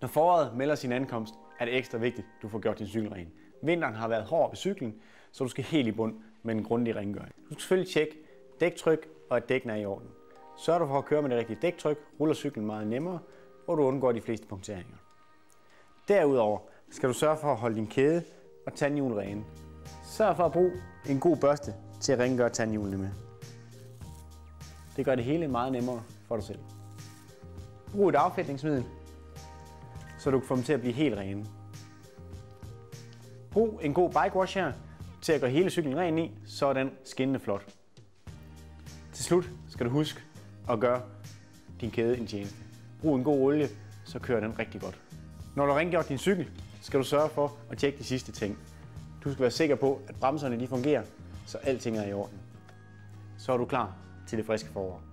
Når foråret melder sin ankomst, er det ekstra vigtigt, at du får gjort din cykel ren. Vinteren har været hård ved cyklen, så du skal helt i bund med en grundig rengøring. Du skal selvfølgelig tjekke dæktryk og at dækken er i orden. Sørger du for at køre med det rigtige dæktryk, ruller cyklen meget nemmere, og du undgår de fleste punkteringer. Derudover skal du sørge for at holde din kæde og tandhjul rene. Sørg for at bruge en god børste til at rengøre tandhjulene med. Det gør det hele meget nemmere for dig selv. Brug et affedtningsmiddel, så du kan få dem til at blive helt rene. Brug en god bike wash her til at gøre hele cyklen ren i, så er den skinnende flot. Til slut skal du huske at gøre din kæde en tjeneste. Brug en god olie, så kører den rigtig godt. Når du har rengjort din cykel, skal du sørge for at tjekke de sidste ting. Du skal være sikker på, at bremserne fungerer, så alting er i orden. Så er du klar til det friske forår.